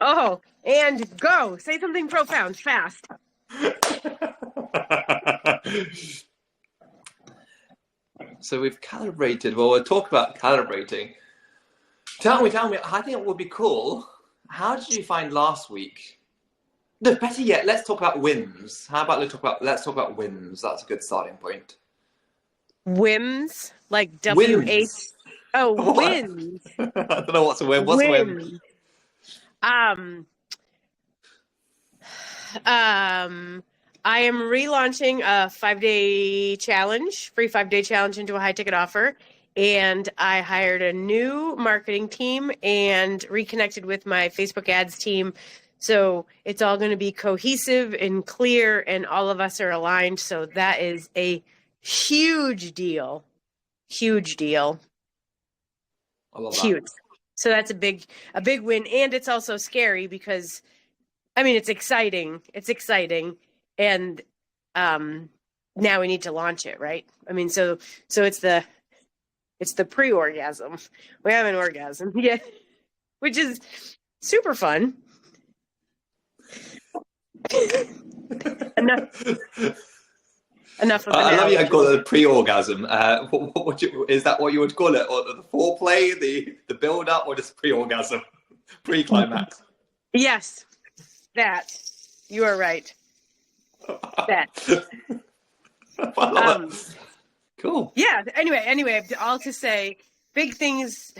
Oh, and go. Say something profound, fast. So we've calibrated. Well, we'll talk about calibrating. Tell me. I think it would be cool. How did you find last week? No, better yet, let's talk about wins. How about let's talk about wins. That's a good starting point. Whims, like W-H. Wins. Oh, What? wins. I don't know what's a win. What's a win? Wins. Um, um, I am relaunching a 5-day challenge, free 5-day challenge into a high ticket offer. And I hired a new marketing team and reconnected with my Facebook ads team. So it's all going to be cohesive and clear, and all of us are aligned. So that is a huge deal. Huge deal. I love that. Huge. So that's a big win. And it's also scary because I mean, it's exciting. It's exciting. And now we need to launch it, right? I mean, so it's the pre-orgasm. We have an orgasm yet, which is super fun. enough, enough of I love you. I analogy. call it a pre-orgasm. Is that what you would call it? Or the foreplay, the build-up, or just pre-orgasm, pre-climax? Yes, that. You are right. That. I love it. Cool. Yeah. Anyway, all to say, big things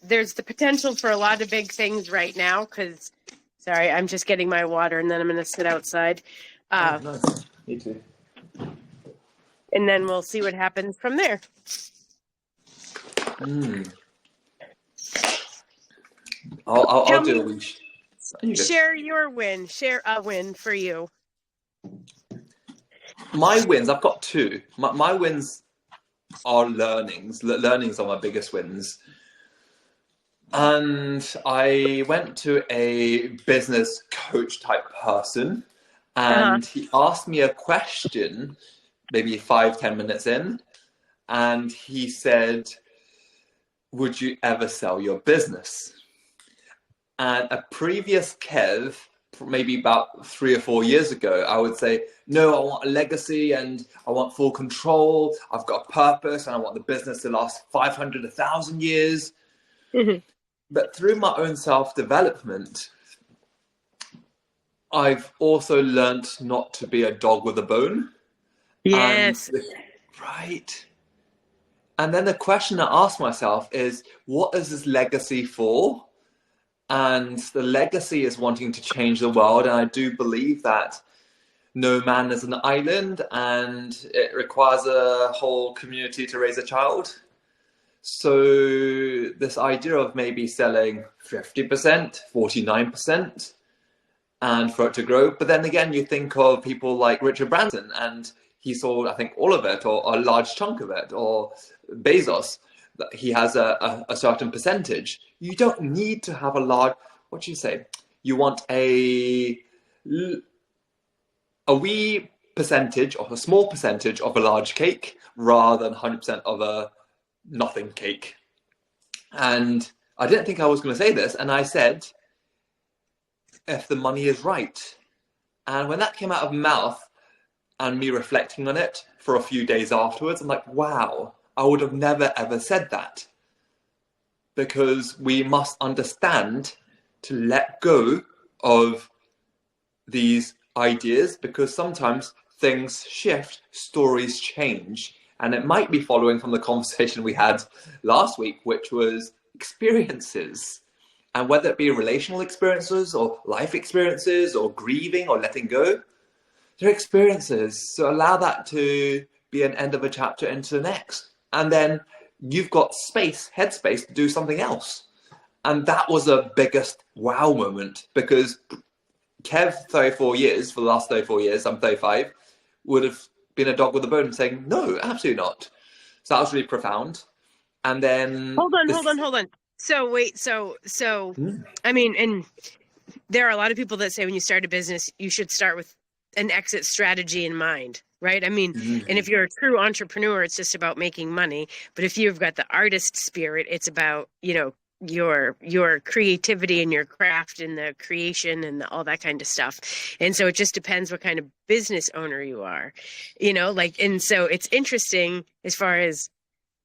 there's the potential for a lot of big things right now. Because, sorry, I'm just getting my water, and then I'm going to sit outside. Nice. Me too. And then we'll see what happens from there. I'll do a wish. Share your win. Share a win for you. My wins, I've got two. My wins are learnings. Learnings are my biggest wins. And I went to a business coach type person, and he asked me a question, maybe 5-10 minutes in, and he said, would you ever sell your business? And a previous Kev, maybe about 3 or 4 years ago, I would say, no, I want a legacy and I want full control. I've got a purpose and I want the business to last 500, 1,000 years. Mm-hmm. But through my own self-development, I've also learned not to be a dog with a bone. Yes. Right. And then the question I ask myself is, what is this legacy for? And the legacy is wanting to change the world. And I do believe that no man is an island and it requires a whole community to raise a child. So this idea of maybe selling 50%, 49%, and for it to grow. But then again, you think of people like Richard Branson, and he sold, I think, all of it or a large chunk of it, or Bezos. He has a certain percentage. You don't need to have a large, what do you say? You want a wee percentage or a small percentage of a large cake rather than 100% of a nothing cake. And I didn't think I was going to say this. And I said, if the money is right. And when that came out of mouth and me reflecting on it for a few days afterwards, I'm like, wow, I would have never, ever said that. Because we must understand to let go of these ideas, because sometimes things shift, stories change. And it might be following from the conversation we had last week, which was experiences. And whether it be relational experiences or life experiences or grieving or letting go, they're experiences. So allow that to be an end of a chapter into the next. And then you've got space, headspace to do something else. And that was the biggest wow moment, because Kev, 34 years, for the last 34 years, I'm 35, would have been a dog with a bone saying, no, absolutely not. So that was really profound. And then... Hold on. So wait, so I mean, and there are a lot of people that say when you start a business, you should start with an exit strategy in mind, right? I mean, and if you're a true entrepreneur, it's just about making money. But if you've got the artist spirit, it's about, your creativity and your craft and the creation and all that kind of stuff. And so it just depends what kind of business owner you are, like, and so it's interesting as far as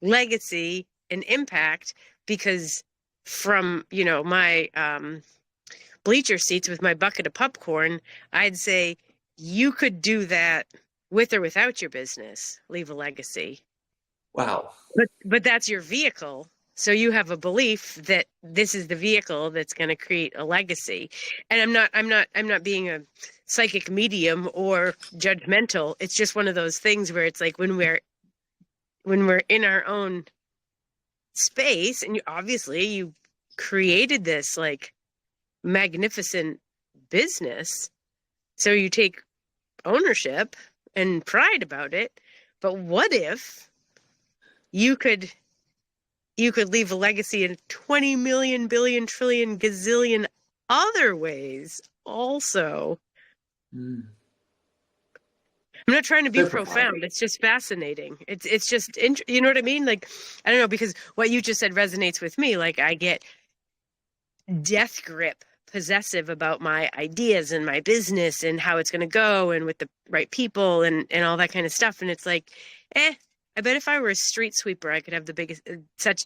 legacy and impact, because from, my bleacher seats with my bucket of popcorn, I'd say you could do that with or without your business, leave a legacy. Wow. But that's your vehicle. So you have a belief that this is the vehicle that's going to create a legacy. And I'm not being a psychic medium or judgmental. It's just one of those things where it's like when we're in our own space, and obviously you created this like magnificent business. So you take ownership and pride about it. But what if you could leave a legacy in 20 million, billion, trillion, gazillion other ways also? Mm. I'm not trying to be So profound. profound. It's just fascinating. It's just, you know what I mean? Like, I don't know, because what you just said resonates with me. Like, I get death grip possessive about my ideas and my business and how it's going to go and with the right people and all that kind of stuff. And it's like, I bet if I were a street sweeper, I could have the biggest, such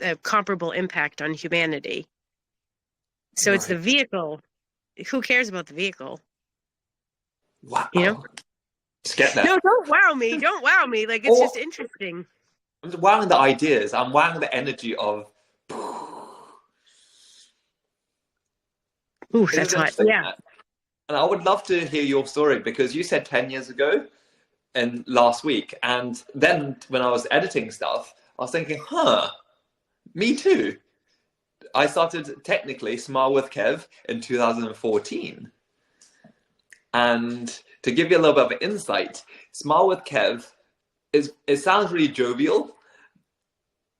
a comparable impact on humanity. So it's the Right. vehicle. Who cares about the vehicle? You know? Wow. Just get there. No, don't wow me. Don't wow me. Like, it's just Or interesting. I'm just wowing the ideas. I'm wowing the energy of. Ooh, It that's is hot. interesting. Yeah. And I would love to hear your story because you said 10 years ago and last week. And then when I was editing stuff, I was thinking, me too. I started technically Smile with Kev in 2014. And to give you a little bit of insight, Smile with Kev it sounds really jovial,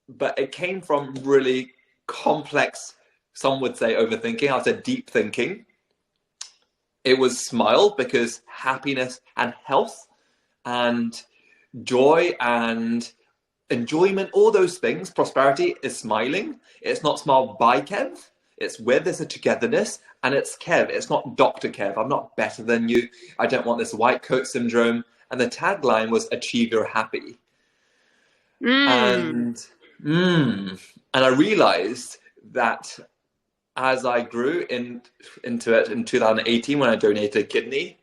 but it came from really complex, some would say overthinking. I said deep thinking. It was smile because happiness and health and joy and enjoyment, all those things, prosperity is smiling. It's not smile by Kev. It's with, there's a togetherness, and it's Kev. It's not Dr. Kev. I'm not better than you. I don't want this white coat syndrome. And the tagline was achieve your happy. Mm. And and I realized that as I grew into it in 2018 when I donated a kidney,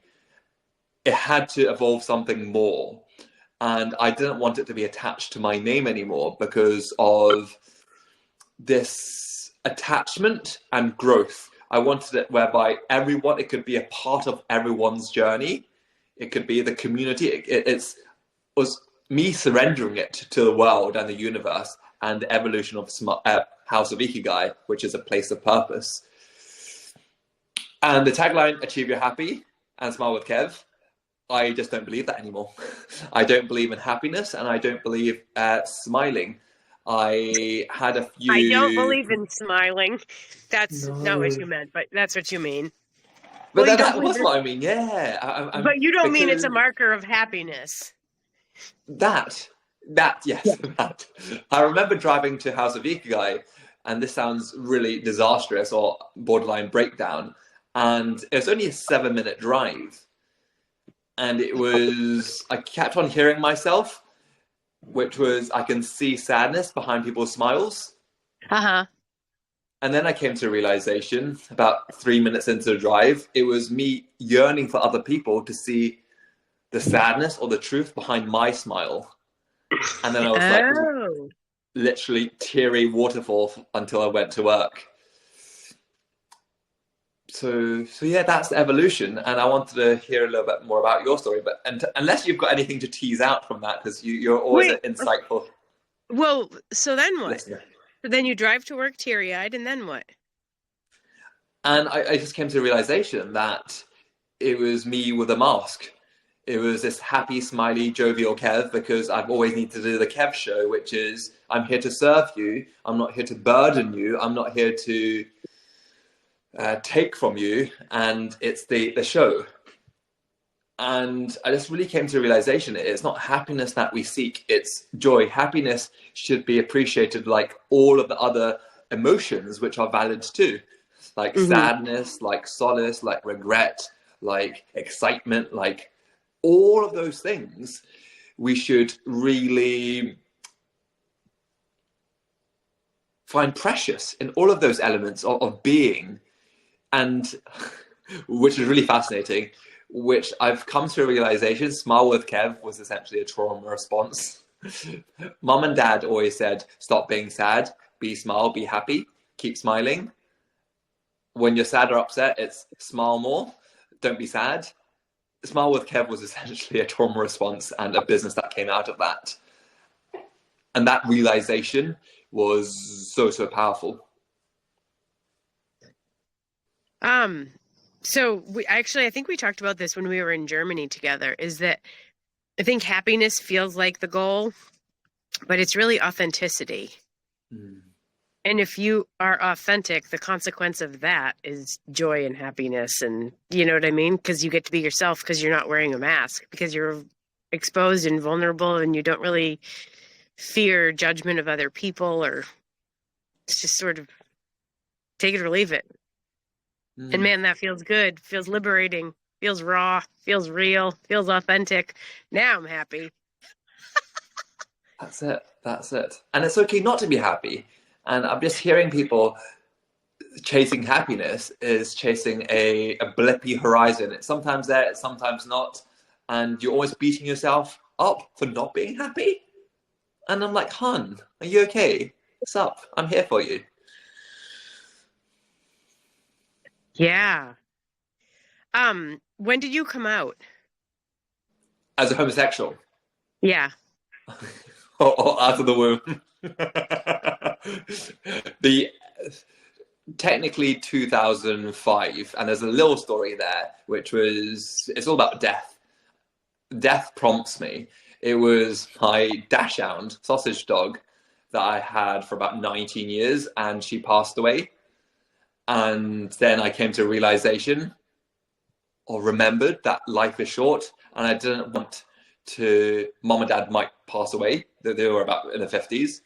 it had to evolve something more. And I didn't want it to be attached to my name anymore because of this attachment and growth. I wanted it whereby everyone, it could be a part of everyone's journey. It could be the community. It was me surrendering it to the world and the universe and the evolution of House of Ikigai, which is a place of purpose. And the tagline, achieve your happy and smile with Kev, I just don't believe that anymore. I don't believe in happiness and I don't believe smiling. I had a I don't few. believe in smiling. That's not what No. you meant, but that's what you mean. But Well, you then don't that believe was it, what I mean, yeah. but you don't mean it's Because a marker of happiness. that, Yeah. yes, that. I remember driving to House of Ikigai, and this sounds really disastrous or borderline breakdown. And it was only a 7-minute drive. And I kept on hearing myself, which was, I can see sadness behind people's smiles. Uh-huh. And then I came to a realization about 3 minutes into the drive, it was me yearning for other people to see the sadness or the truth behind my smile. And then I was like, Oh. literally teary waterfall until I went to work. So yeah, that's the evolution. And I wanted to hear a little bit more about your story. But unless you've got anything to tease out from that, because you're always an Wait. insightful Well, so then what? listener. So then you drive to work teary-eyed, and then what? And I just came to the realization that it was me with a mask. It was this happy, smiley, jovial Kev because I've always needed to do the Kev show, which is I'm here to serve you. I'm not here to burden you. I'm not here to take from you. And it's the show. And I just really came to the realization it's not happiness that we seek, it's joy. Happiness should be appreciated like all of the other emotions which are valid too, like Hmm. sadness, like solace, like regret, like excitement, like all of those things we should really find precious in all of those elements of being. And which is really fascinating, which I've come to a realization, Smile with Kev was essentially a trauma response. Mum and dad always said, stop being sad, be smile, be happy, keep smiling. When you're sad or upset, it's smile more, don't be sad. Smile with Kev was essentially a trauma response and a business that came out of that. And that realization was so, so powerful. Um, so I think we talked about this when we were in Germany together, is that I think happiness feels like the goal, but it's really authenticity. Mm. And if you are authentic, the consequence of that is joy and happiness. And you know what I mean? Because you get to be yourself because you're not wearing a mask, because you're exposed and vulnerable and you don't really fear judgment of other people, or it's just sort of take it or leave it. And Mm. man, that feels good, feels liberating, feels raw, feels real, feels authentic. Now I'm happy. That's it. That's it. And it's okay not to be happy. And I'm just hearing people chasing happiness is chasing a blippy horizon. It's sometimes there, it's sometimes not. And you're always beating yourself up for not being happy. And I'm like, hun, are you okay? What's up? I'm here for you. Yeah. When did you come out? As a homosexual, Yeah. or out of the womb. the technically 2005, and there's a little story there, which was it's all about death. Death prompts me. It was my dachshund, sausage dog, that I had for about 19 years, and she passed away. And then I came to a realization or remembered that life is short, and I didn't want to. Mom and dad might pass away; they were about in the 50s,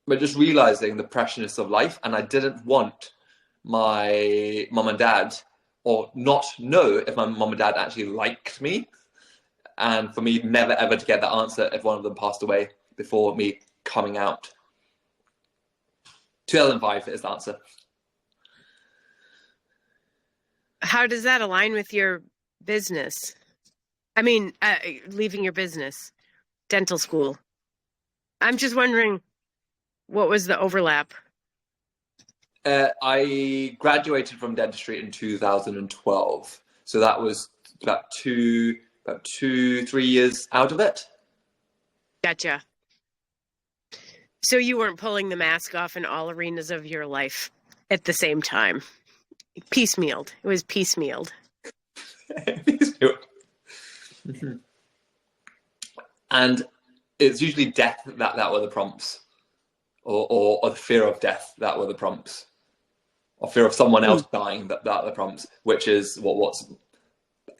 but just realizing the preciousness of life, and I didn't want my mom and dad or not know if my mom and dad actually liked me, and for me never ever to get that answer if one of them passed away before me coming out. 2005 is the answer. How does that align with your business? I mean, leaving your business, dental school. I'm just wondering what was the overlap? I graduated from dentistry in 2012, so that was about 3 years out of it. Gotcha. So you weren't pulling the mask off in all arenas of your life at the same time. Piecemealed. It was piecemealed. And it's usually death that were the prompts, or the fear of death that were the prompts, or fear of someone Hmm. else dying that the prompts, which is what's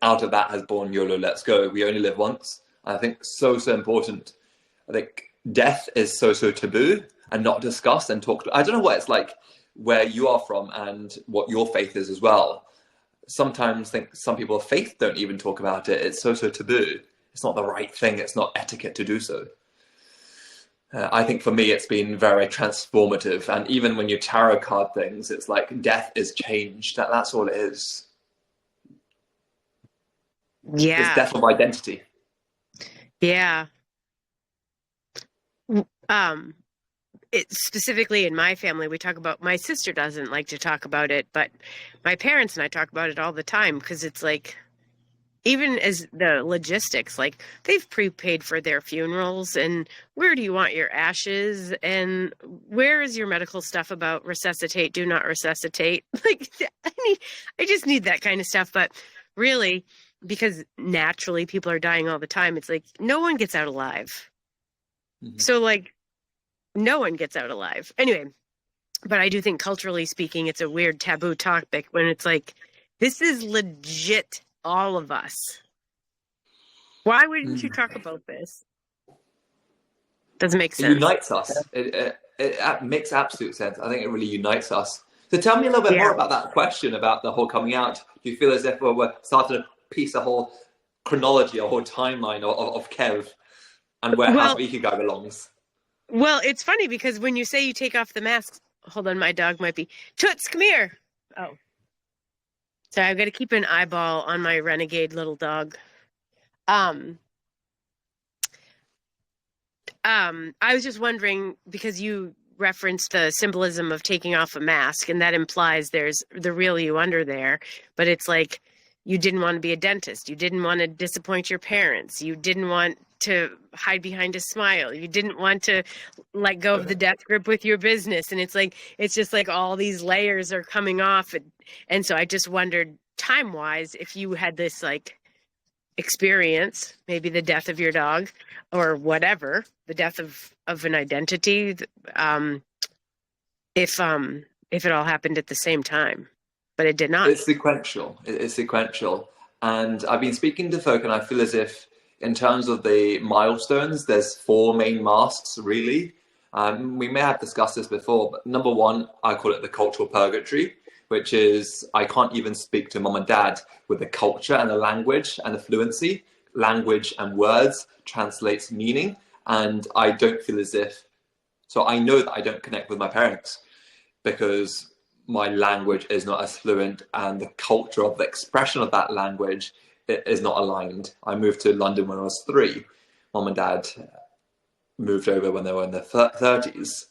out of that has born YOLO, let's go. We only live once. And I think so important. I think death is so taboo and not discussed and talked. I don't know what it's like where you are from and what your faith is as well. Sometimes think some people of faith don't even talk about it. It's so taboo. It's not the right thing. It's not etiquette to do so. I think for me, it's been very transformative. And even when you tarot card things, it's like death is change. That's all it is. It's Yeah. death of identity. Yeah. Um, it specifically in my family, we talk about, my sister doesn't like to talk about it, but my parents and I talk about it all the time because it's like, even as the logistics, like they've prepaid for their funerals, and where do you want your ashes, and where is your medical stuff about resuscitate, do not resuscitate? Like, I just need that kind of stuff. But really, because naturally people are dying all the time, it's like no one gets out alive. Mm-hmm. So, like, no one gets out alive. Anyway, but I do think culturally speaking, it's a weird taboo topic when it's like, this is legit all of us. Why wouldn't you Mm. talk about this? Doesn't make It sense. unites us. It makes absolute sense. I think it really unites us. So tell me a little bit more Yeah. about that question about the whole coming out. Do you feel as if we're starting to piece a whole chronology, a whole timeline of Kev and where Well, how Ikigai belongs? it's funny because when you say you take off the masks, hold on, my dog might be Toots, come here. Oh, sorry, I've got to keep an eyeball on my renegade little dog. Um, I was just wondering because you referenced the symbolism of taking off a mask, and that implies there's the real you under there. But it's like you didn't want to be a dentist. You didn't want to disappoint your parents. You didn't want to hide behind a smile. You didn't want to let go of the death grip with your business. And it's just like all these layers are coming off. And so I just wondered time wise if you had this like experience, maybe the death of your dog or whatever, the death of an identity, um, if it all happened at the same time, but it did not. It's sequential. It's sequential. And I've been speaking to folk, and I feel as if, in terms of the milestones, there's four main masks, really. We may have discussed this before, but number one, I call it the cultural purgatory, which is I can't even speak to mom and dad with the culture and the language and the fluency. Language and words translates meaning. And I don't feel as if, so I know that I don't connect with my parents because my language is not as fluent and the culture of the expression of that language is not aligned. I moved to London when I was 3. Mom and dad moved over when they were in their 30s.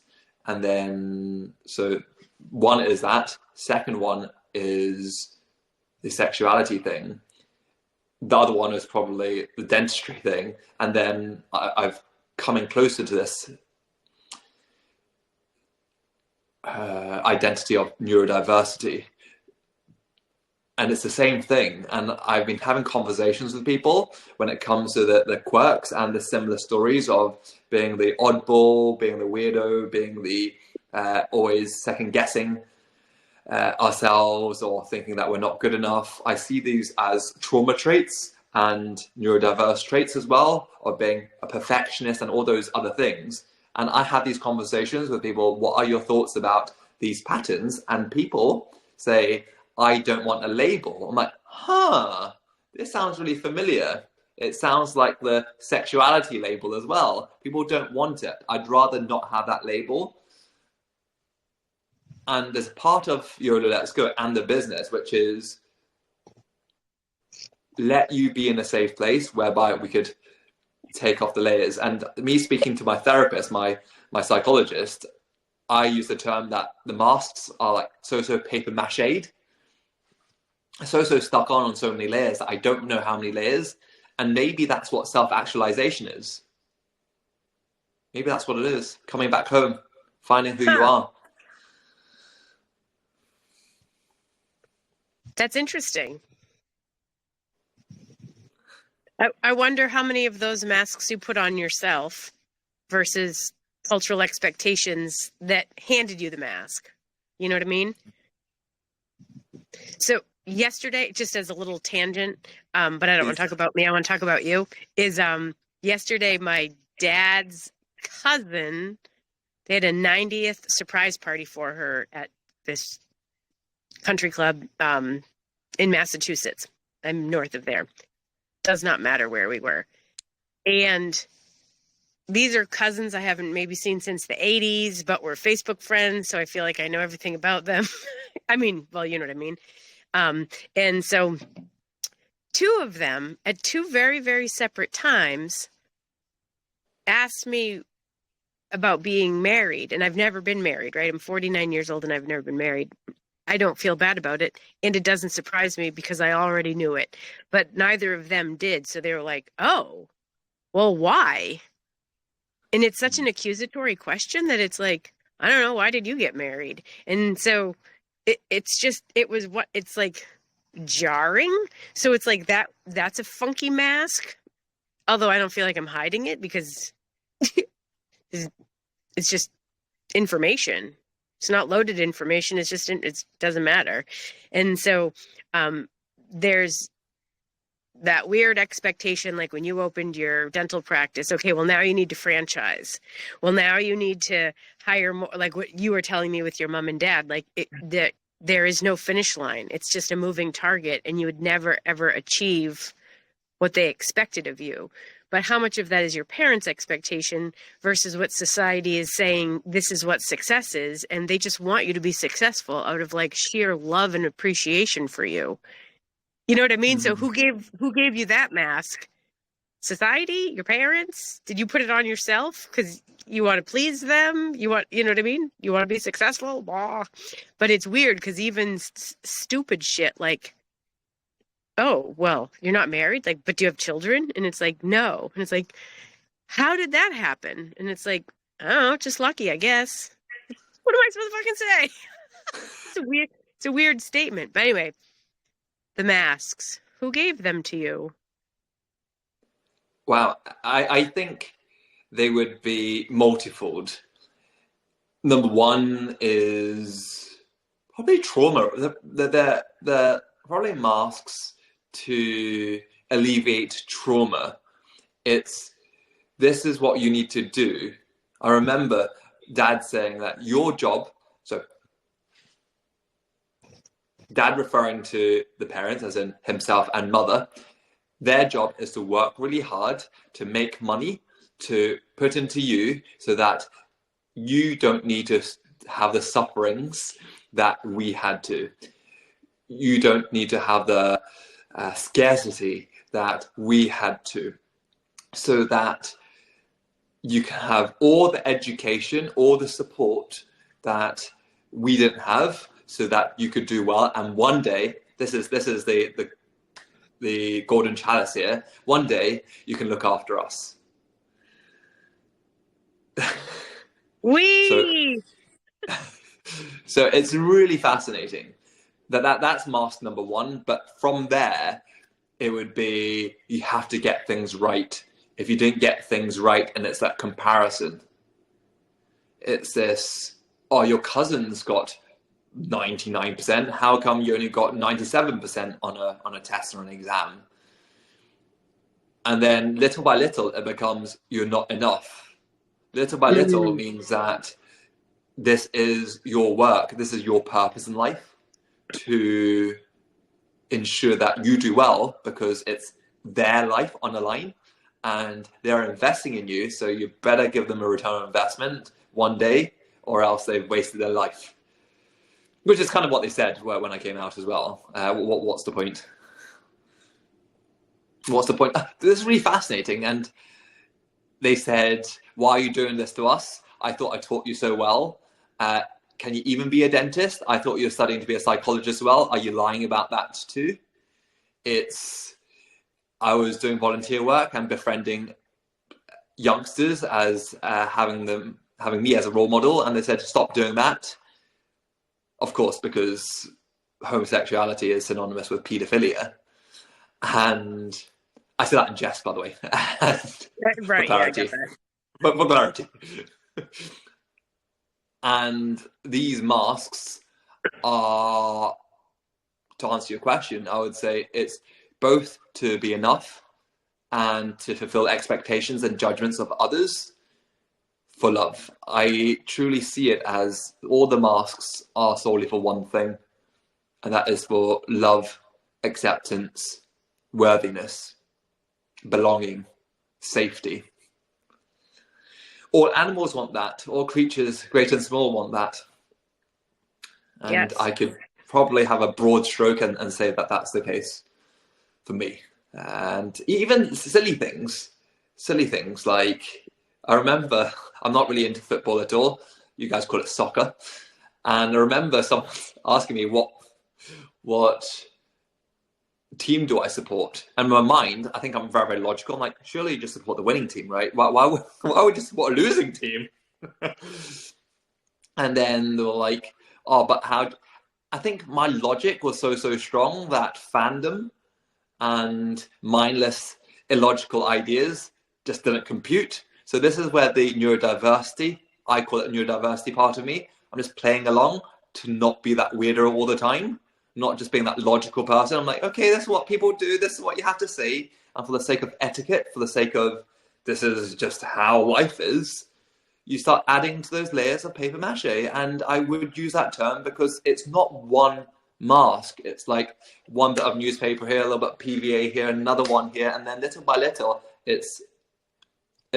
And then, so one is that. Second one is the sexuality thing. The other one is probably the dentistry thing. And then I've coming closer to this identity of neurodiversity. And it's the same thing. And I've been having conversations with people when it comes to the quirks and the similar stories of being the oddball, being the weirdo, being the always second guessing ourselves or thinking that we're not good enough. I see these as trauma traits and neurodiverse traits as well, of being a perfectionist and all those other things. And I have these conversations with people, what are your thoughts about these patterns? And people say, I don't want a label. I'm like, this sounds really familiar. It sounds like the sexuality label as well. People don't want it. I'd rather not have that label. And there's part of YOLO Let's Go and the business, which is let you be in a safe place whereby we could take off the layers. And me speaking to my therapist, my psychologist, I use the term that the masks are like so paper mache, so stuck on so many layers that I don't know how many layers. And maybe that's what self-actualization is. Maybe that's what it is. Coming back home, finding who you are. That's interesting. I wonder how many of those masks you put on yourself versus cultural expectations that handed you the mask. You know what I mean? So yesterday, just as a little tangent, but I don't want to talk about me. I want to talk about you. Is yesterday my dad's cousin? They had a 90th surprise party for her at this country club in Massachusetts. I'm north of there. Does not matter where we were. And these are cousins I haven't maybe seen since the 80s, but we're Facebook friends, so I feel like I know everything about them. I mean, well, you know what I mean. And so two of them at two very, very separate times asked me about being married. And I've never been married, right? I'm 49 years old and I've never been married. I don't feel bad about it. And it doesn't surprise me because I already knew it. But neither of them did. So they were like, oh, well, why? And it's such an accusatory question that it's like, I don't know, why did you get married? And so it's like jarring. So it's like that's a funky mask. Although I don't feel like I'm hiding it because it's just information. It's not loaded information. It doesn't matter. And so there's that weird expectation, like when you opened your dental practice, okay, well, now you need to franchise. Well, now you need to hire more, like what you were telling me with your mom and dad, like that there is no finish line. It's just a moving target, and you would never, ever achieve what they expected of you. But how much of that is your parents' expectation versus what society is saying this is what success is, and they just want you to be successful out of like sheer love and appreciation for you. You know what I mean? So Mm. who gave you that mask? Society? Your parents? Did you put it on yourself because you want to please them? You know what I mean? You want to be successful? Blah. But it's weird because even stupid shit like, oh, well, you're not married, like, but do you have children? And it's like, no. And it's like, how did that happen? And it's like, I don't know, just lucky, I guess. What am I supposed to fucking say? It's a weird statement. But anyway, the masks. Who gave them to you? Wow, I think they would be multifold. Number one is probably trauma. They're probably masks to alleviate trauma. It's this is what you need to do. I remember Dad saying that your job, so Dad referring to the parents, as in himself and mother, their job is to work really hard to make money to put into you so that you don't need to have the sufferings that we had to. You don't need to have the scarcity that we had to, so that you can have all the education, all the support that we didn't have, so that you could do well. And one day, this is the golden chalice here. One day, you can look after us. So, We so it's really fascinating that's mask number one. But from there, it would be you have to get things right. If you didn't get things right, and it's that comparison, it's this, oh, your cousin's got 99%. How come you only got 97% on a test or an exam? And then little by little, it becomes you're not enough. Little by little means that this is your work, this is your purpose in life, to ensure that you do well, because it's their life on the line and they're investing in you. So you better give them a return on investment one day, or else they've wasted their life. Which is kind of what they said when I came out as well. What's the point? What's the point? This is really fascinating. And they said, why are you doing this to us? I thought I taught you so well. Can you even be a dentist? I thought you were studying to be a psychologist as well. Are you lying about that too? I was doing volunteer work and befriending youngsters as having me as a role model. And they said, stop doing that. Of course, because homosexuality is synonymous with paedophilia. And I say that in jest, by the way. right, yeah, I get that. But for clarity. And these masks are, to answer your question, I would say it's both to be enough and to fulfill expectations and judgments of others for love. I truly see it as all the masks are solely for one thing, and that is for love, acceptance, worthiness, belonging, safety. All animals want that. All creatures, great and small, want that. And Yes. I could probably have a broad stroke and say that that's the case for me. And even silly things like, I remember, I'm not really into football at all. You guys call it soccer. And I remember someone asking me what team do I support? And in my mind, I think I'm very, very logical. I'm like, surely you just support the winning team, right? Why would you support a losing team? And then they were like, oh, but how? I think my logic was so strong that fandom and mindless, illogical ideas just didn't compute. So this is where the neurodiversity, I call it neurodiversity part of me, I'm just playing along to not be that weirdo all the time, not just being that logical person. I'm like, okay, this is what people do. This is what you have to say. And for the sake of etiquette, for the sake of this is just how life is, you start adding to those layers of paper mache. And I would use that term because it's not one mask. It's like one bit of newspaper here, a little bit of PVA here, another one here, and then little by little, it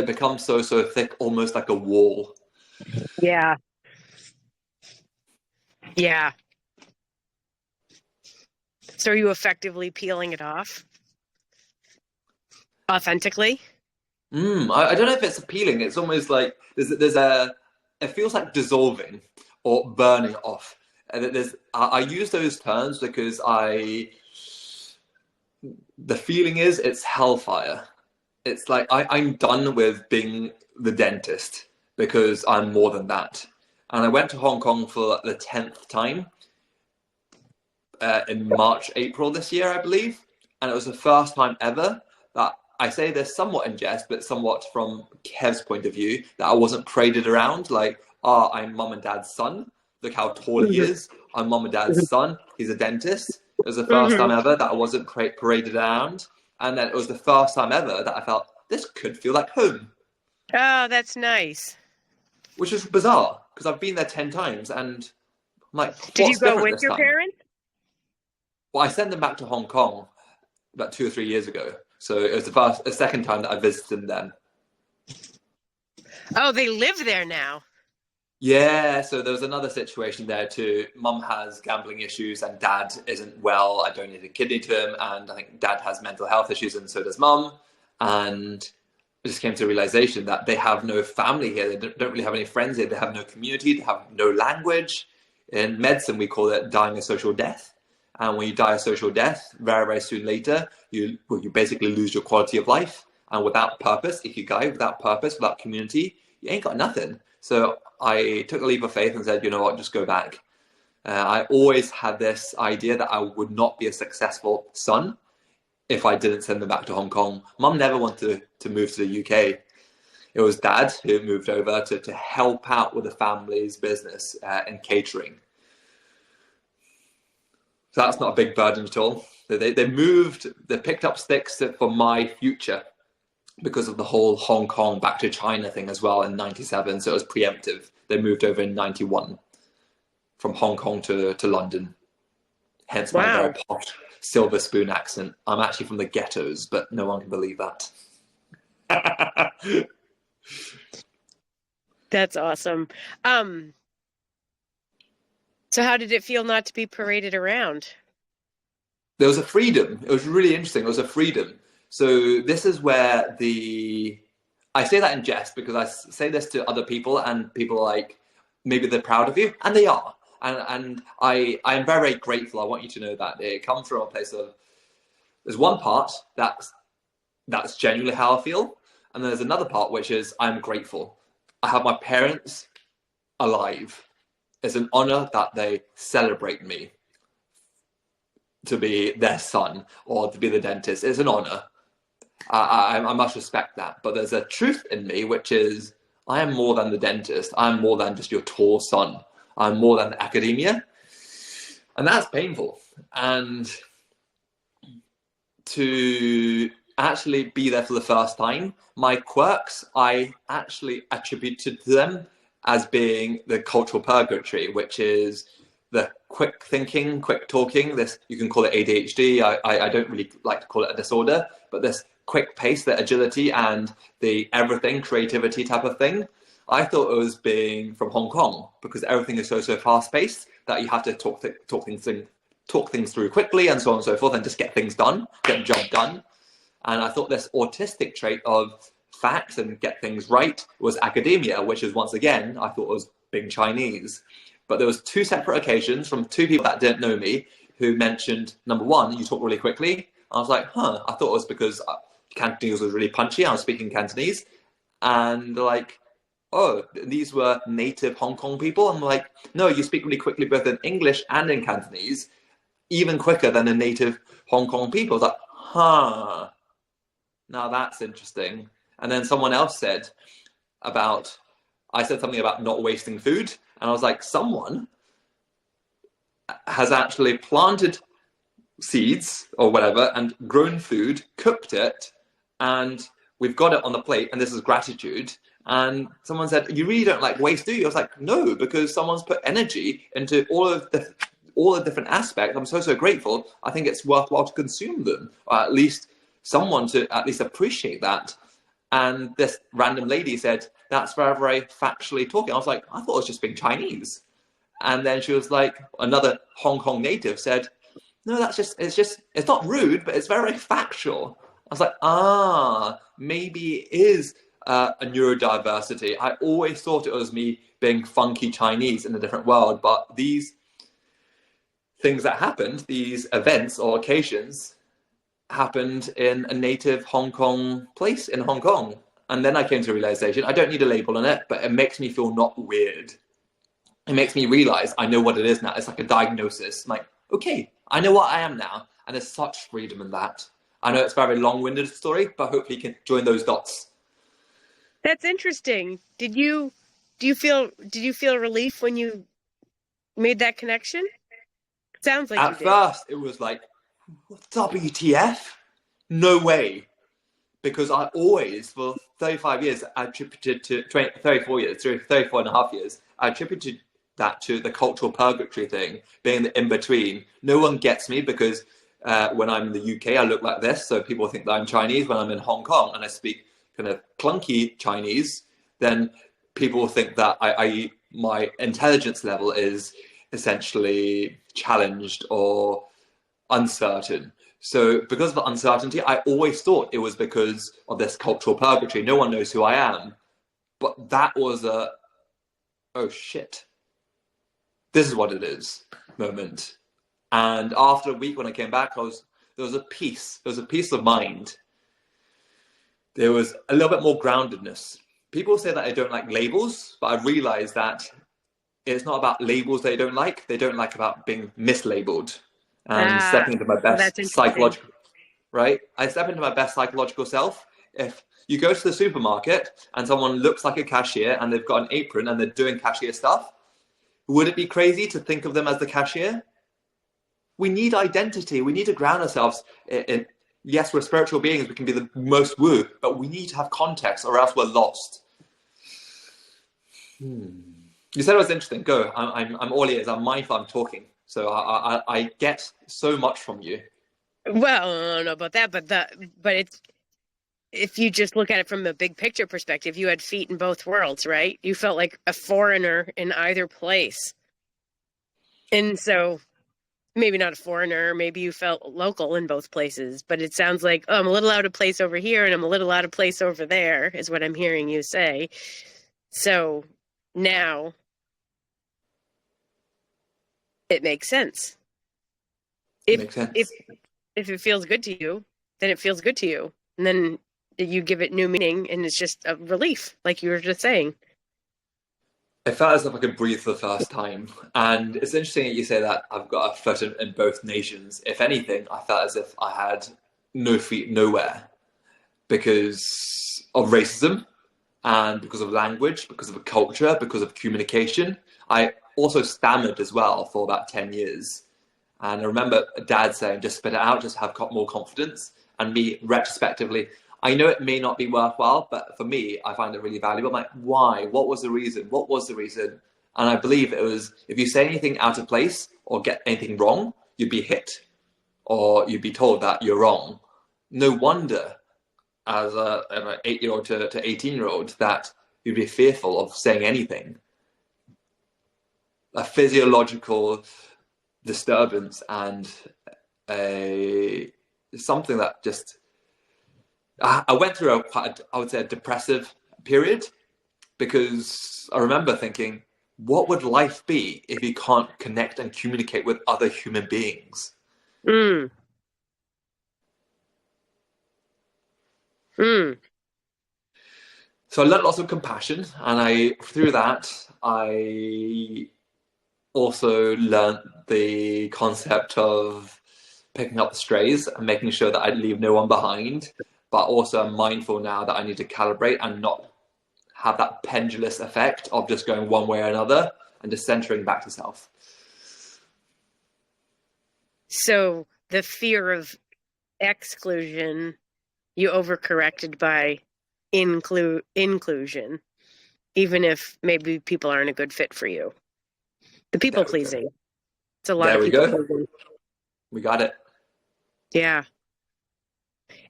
becomes so thick, almost like a wall. Yeah. Yeah. So are you effectively peeling it off authentically? I don't know if it's appealing. It's almost like it feels like dissolving or burning off. And I use those terms because the feeling is it's hellfire. It's like I'm done with being the dentist because I'm more than that. And I went to Hong Kong for the 10th time in March, April this year, I believe. And it was the first time ever that I say this somewhat in jest, but somewhat from Kev's point of view, that I wasn't paraded around like, I'm mum and dad's son. Look how tall he Hmm. is. I'm mum and dad's son. He's a dentist. It was the first Hmm. time ever that I wasn't paraded around. And then it was the first time ever that I felt this could feel like home, Oh, that's nice. which is bizarre because I've been there 10 times and I'm like, Did you what's go different with this your time? parents? Well, I sent them back to Hong Kong about 2 or 3 years ago. So it was the second time that I visited them. Oh, they live there now. Yeah, so there was another situation there too. Mum has gambling issues and dad isn't well. I donated a kidney to him, and I think dad has mental health issues, and so does mum. And I just came to a realization that they have no family here. They don't really have any friends here. They have no community. They have no language. In medicine, we call it dying a social death. And when you die a social death, very soon later, you basically lose your quality of life. And without purpose, if you die without purpose, without community, you ain't got nothing. So I took a leap of faith and said, you know what, just go back. I always had this idea that I would not be a successful son if I didn't send them back to Hong Kong. Mum never wanted to move to the UK. It was dad who moved over to help out with the family's business in catering. So that's not a big burden at all. They picked up sticks for my future because of the whole Hong Kong back to China thing as well in '97. So it was preemptive. They moved over in '91 from Hong Kong to London. Hence my very Wow. posh silver spoon accent. I'm actually from the ghettos, but no one can believe that. That's awesome. Um, so how did it feel not to be paraded around? There was a freedom. It was really interesting. It was a freedom. So this is where I say that in jest because I say this to other people and people are like, maybe they're proud of you, and they are. And I am very grateful. I want you to know that it comes from a place of there's one part that's genuinely how I feel, and there's another part which is I'm grateful. I have my parents alive. It's an honor that they celebrate me to be their son or to be the dentist. It's an honor. I must respect that. But there's a truth in me, which is I am more than the dentist. I'm more than just your tall son. I'm more than academia. And that's painful. And to actually be there for the first time, my quirks, I actually attributed to them as being the cultural purgatory, which is the quick thinking, quick talking. This you can call it ADHD. I don't really like to call it a disorder, but this quick pace, the agility, and the everything creativity type of thing. I thought it was being from Hong Kong because everything is so fast paced that you have to talk things through quickly and so on and so forth, and just get things done, get the job done. And I thought this autistic trait of facts and get things right was academia, which is once again I thought was being Chinese. But there was two separate occasions from two people that didn't know me who mentioned, number one, you talk really quickly. I was like, I thought it was because Cantonese was really punchy. I was speaking Cantonese. And they're like, oh, these were native Hong Kong people. I'm like, no, you speak really quickly both in English and in Cantonese, even quicker than the native Hong Kong people. I was like, now that's interesting. And then someone else said I said something about not wasting food. And I was like, someone has actually planted seeds or whatever and grown food, cooked it, and we've got it on the plate, and this is gratitude. And someone said, "You really don't like waste, do you?" I was like, "No, because someone's put energy into all the different aspects. I'm so grateful. I think it's worthwhile to consume them, or at least someone to at least appreciate that." And this random lady said, "That's very factually talking." I was like, "I thought it was just being Chinese." And then she was like, another Hong Kong native said, "No, it's not rude, but it's very factual." I was like, maybe it is a neurodiversity. I always thought it was me being funky Chinese in a different world, but these things that happened, these events or occasions, happened in a native Hong Kong place in Hong Kong. And then I came to a realization, I don't need a label on it, but it makes me feel not weird. It makes me realize I know what it is now. It's like a diagnosis. I'm like, okay, I know what I am now. And there's such freedom in that. I know it's a very long-winded story, but hopefully you can join those dots. That's interesting. Did you feel relief when you made that connection? Sounds like you At did. first, it was like, WTF? No way. Because I always, for 35 years, I attributed to 34 years, 34 and a half years, I attributed that to the cultural purgatory thing, being the in-between. No one gets me because when I'm in the UK, I look like this, so people think that I'm Chinese. When I'm in Hong Kong and I speak kind of clunky Chinese, then people think that my intelligence level is essentially challenged or uncertain. So because of the uncertainty, I always thought it was because of this cultural purgatory. No one knows who I am. But that was a, oh shit, this is what it is moment. And after a week when I came back, there was a peace. There was a peace of mind. There was a little bit more groundedness. People say that I don't like labels, but I realized that it's not about labels they don't like. They don't like about being mislabeled. And Ah, stepping into my well, that's best interesting. psychological, right? I step into my best psychological self. If you go to the supermarket and someone looks like a cashier and they've got an apron and they're doing cashier stuff, would it be crazy to think of them as the cashier? We need identity. We need to ground ourselves in yes, we're spiritual beings. We can be the most woo, but we need to have context or else we're lost. You said it was interesting. Go. I'm all ears. I'm mindful. I'm talking. So I get so much from you. Well, I don't know about that, but it's if you just look at it from a big picture perspective, you had feet in both worlds, right? You felt like a foreigner in either place. And so maybe not a foreigner, maybe you felt local in both places, but it sounds like, oh, I'm a little out of place over here and I'm a little out of place over there, is what I'm hearing you say. So now it makes sense. If Makes if sense. if it feels good to you, then it feels good to you. And then you give it new meaning and it's just a relief, like you were just saying. It felt as if I could breathe for the first time. And it's interesting that you say that I've got a foot in both nations. If anything, I felt as if I had no feet nowhere because of racism and because of language, because of a culture, because of communication. I also stammered as well for about 10 years. And I remember dad saying, just spit it out, just have more confidence. And me, retrospectively, I know it may not be worthwhile, but for me, I find it really valuable. I'm like, why? What was the reason? What was the reason? And I believe it was if you say anything out of place or get anything wrong, you'd be hit or you'd be told that you're wrong. No wonder, as an 8-year-old to 18-year-old, that you'd be fearful of saying anything. A physiological disturbance and a something that just I went through I would say a depressive period because I remember thinking, what would life be if you can't connect and communicate with other human beings? Mm, mm. So I learned lots of compassion, and I through that I also learned the concept of picking up the strays and making sure that I leave no one behind. But also, I'm mindful now that I need to calibrate and not have that pendulous effect of just going one way or another and just centering back to self. So the fear of exclusion, you overcorrected by inclusion, even if maybe people aren't a good fit for you. The people There we go. pleasing. It's a lot There of we people go. pleasing. We got it. Yeah.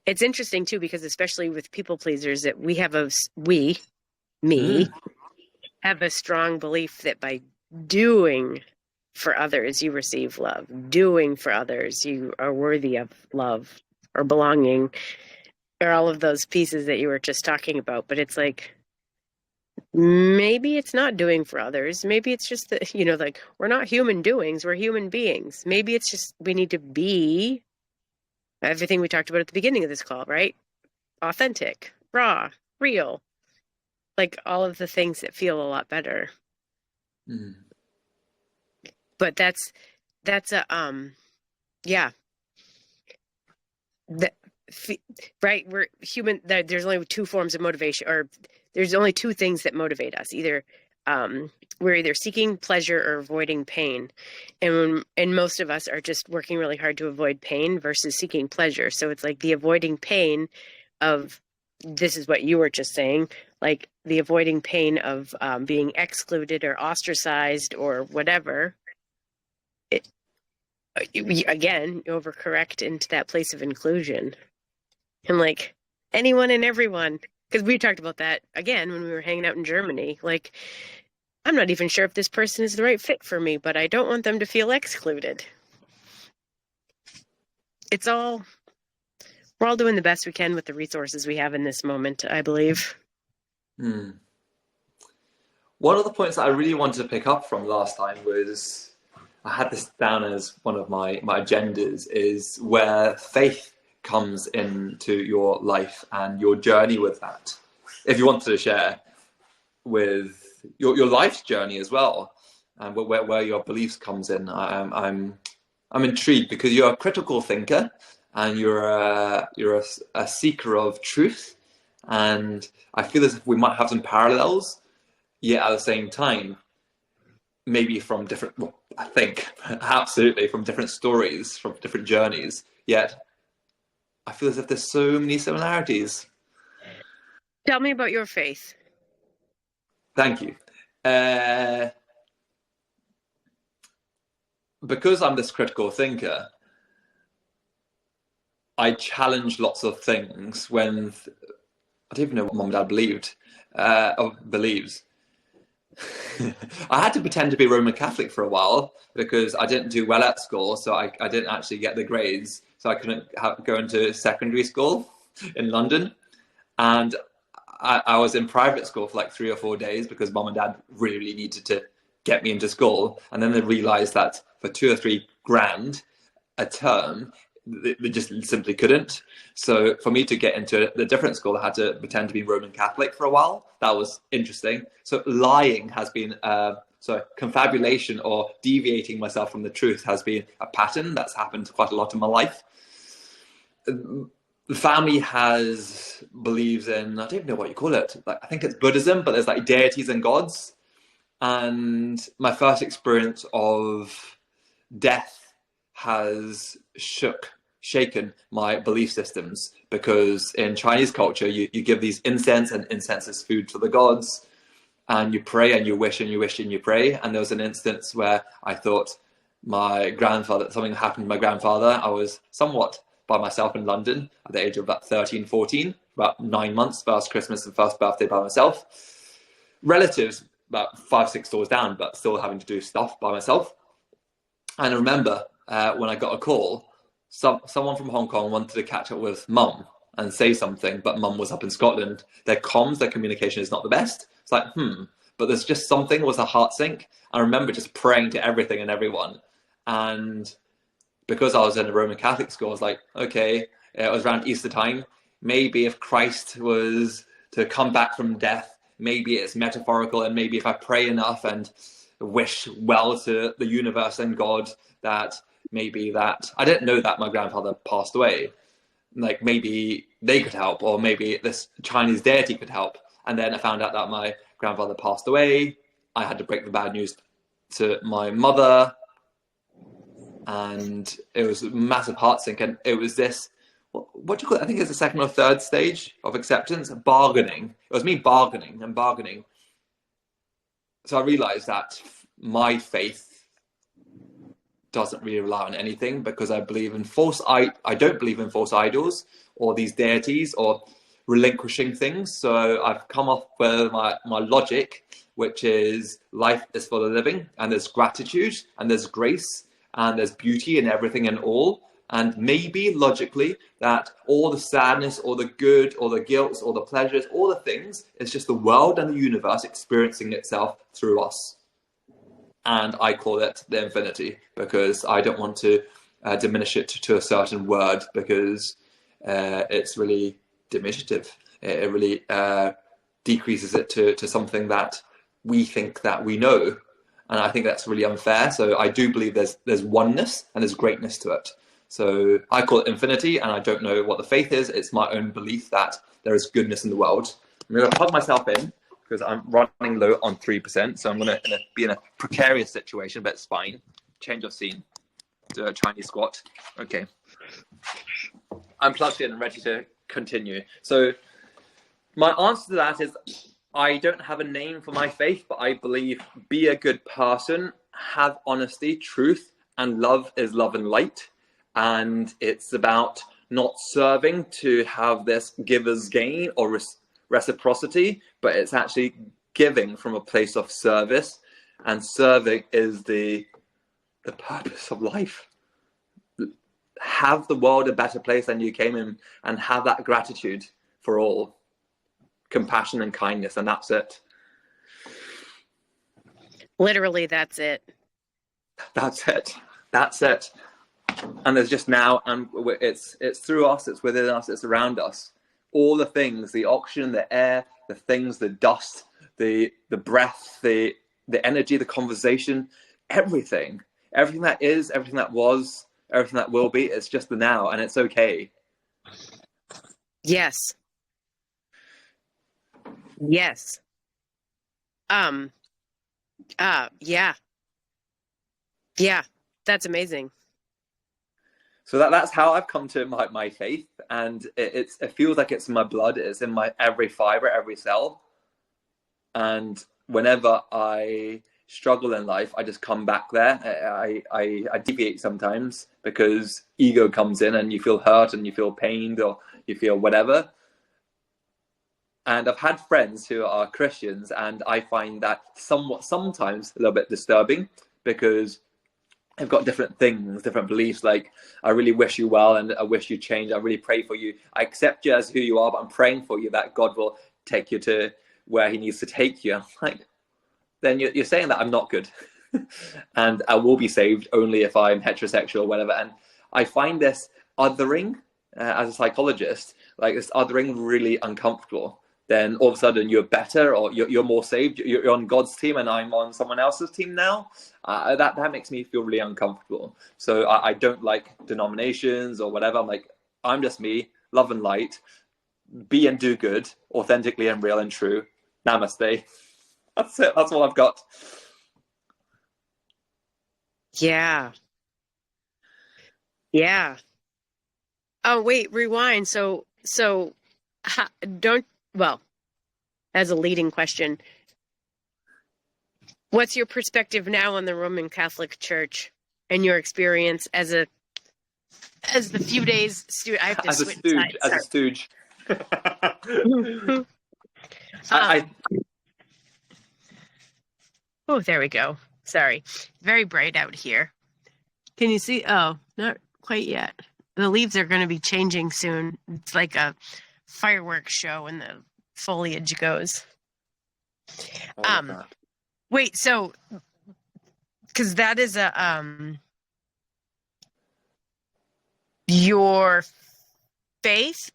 It's interesting too, because especially with people pleasers, that me, Mm. have a strong belief that by doing for others, you receive love. Doing for others, you are worthy of love or belonging, or all of those pieces that you were just talking about. But it's like, maybe it's not doing for others. Maybe it's just that, like, we're not human doings, we're human beings. Maybe it's just we need to be everything we talked about at the beginning of this call, right? Authentic, raw, real, like all of the things that feel a lot better. Mm. But that's a yeah, that right, we're human. There's only two forms of motivation, or there's only two things that motivate us. Either we're either seeking pleasure or avoiding pain, and most of us are just working really hard to avoid pain versus seeking pleasure. So it's like the avoiding pain of, this is what you were just saying, like the avoiding pain of being excluded or ostracized or whatever. It, again, you overcorrect into that place of inclusion. And like anyone and everyone, because we talked about that again when we were hanging out in Germany. Like, I'm not even sure if this person is the right fit for me, but I don't want them to feel excluded. It's all, we're all doing the best we can with the resources we have in this moment, I believe. Mm. One of the points that I really wanted to pick up from last time was, I had this down as one of my agendas, is where faith comes into your life and your journey with that. If you wanted to share with your life's journey as well, and where your beliefs comes in, I'm intrigued, because you're a critical thinker and you're a seeker of truth, and I feel as if we might have some parallels, yet at the same time, maybe from different, well, I think absolutely from different stories, from different journeys, yet I feel as if there's so many similarities. Tell me about your faith. Thank you. uh, because I'm this critical thinker, I challenge lots of things when I don't even know what mom and dad believed, or believes. I had to pretend to be Roman Catholic for a while because I didn't do well at school, so I didn't actually get the grades, so I couldn't go into secondary school in London. And I was in private school for like 3 or 4 days because mom and dad really needed to get me into school. And then they realized that for 2 or 3 grand a term, they just simply couldn't. So for me to get into the different school, I had to pretend to be Roman Catholic for a while. That was interesting. So lying has been, confabulation or deviating myself from the truth has been a pattern that's happened quite a lot in my life. The family has believes in, I don't even know what you call it. Like, I think it's Buddhism, but there's like deities and gods. And my first experience of death has shaken my belief systems, because in Chinese culture, you give these incense, and incense is food to the gods, and you pray and you wish and you wish and you pray. And there was an instance where I thought something happened to my grandfather. I was somewhat by myself in London at the age of about 13, 14, about 9 months, first Christmas and first birthday by myself. Relatives about 5, 6 doors down, but still having to do stuff by myself. And I remember when I got a call, someone from Hong Kong wanted to catch up with mum and say something, but mum was up in Scotland. Their comms, their communication is not the best. It's like, but there's just something, was a heart sync. I remember just praying to everything and everyone. And because I was in a Roman Catholic school, I was like, okay, it was around Easter time. Maybe if Christ was to come back from death, maybe it's metaphorical, and maybe if I pray enough and wish well to the universe and God, that maybe that, I didn't know that my grandfather passed away. Like, maybe they could help, or maybe this Chinese deity could help. And then I found out that my grandfather passed away. I had to break the bad news to my mother. and it was a massive heart sink. And it was this, what do you call it? I think it's the second or third stage of acceptance, bargaining. It was me bargaining and bargaining. So I realized that my faith doesn't really rely on anything, because I believe in I don't believe in false idols or these deities or relinquishing things. So I've come up with my logic, which is life is for the living, and there's gratitude and there's grace and there's beauty in everything and all. And maybe logically that all the sadness or the good or the guilt or the pleasures, all the things, is just the world and the universe experiencing itself through us. And I call it the infinity, because I don't want to diminish it to a certain word, because it's really diminutive. It really decreases it to something that we think that we know, and I think that's really unfair. So I do believe there's oneness and there's greatness to it. So I call it infinity, and I don't know what the faith is. It's my own belief that there is goodness in the world. I'm going to plug myself in, because I'm running low on 3%. So I'm going to be in a precarious situation, but it's fine. Change of scene. Do a Chinese squat. Okay. I'm plugged in and ready to continue. So my answer to that is, I don't have a name for my faith, but I believe be a good person, have honesty, truth, and love is love and light. And it's about not serving to have this giver's gain or reciprocity, but it's actually giving from a place of service, and serving is the purpose of life. Have the world a better place than you came in, and have that gratitude for all, compassion and kindness, and that's it. Literally, that's it. That's it. And there's just now, and it's through us, it's within us, it's around us. All the things, the oxygen, the air, the things, the dust, the breath, the energy, the conversation, everything that is, everything that was, everything that will be, it's just the now, and it's okay. Yes. Yes. Yeah. Yeah. That's amazing. So that's how I've come to my faith, and it feels like it's in my blood. It's in my every fiber, every cell. And whenever I struggle in life, I just come back there. I deviate sometimes, because ego comes in, and you feel hurt and you feel pained or you feel whatever. And I've had friends who are Christians, and I find that sometimes a little bit disturbing, because I've got different things, different beliefs. Like, I really wish you well, and I wish you change. I really pray for you. I accept you as who you are, but I'm praying for you that God will take you to where He needs to take you. I'm like, then you're saying that I'm not good, and I will be saved only if I'm heterosexual or whatever. And I find this othering, as a psychologist, like this othering, really uncomfortable. Then all of a sudden you're better, or you're more saved. You're on God's team, and I'm on someone else's team now. That makes me feel really uncomfortable. So I don't like denominations or whatever. I'm like, I'm just me, love and light, be and do good, authentically and real and true. Namaste. That's it. That's all I've got. Yeah. Yeah. Oh, wait, rewind. Don't, well, as a leading question, what's your perspective now on the Roman Catholic Church and your experience as the few days student? I have to As a switch stooge. sides. As a stooge. Oh, there we go. Sorry. Very bright out here. Can you see? Oh, not quite yet. The leaves are going to be changing soon. It's like a fireworks show when the foliage goes. Wait, so because that is your faith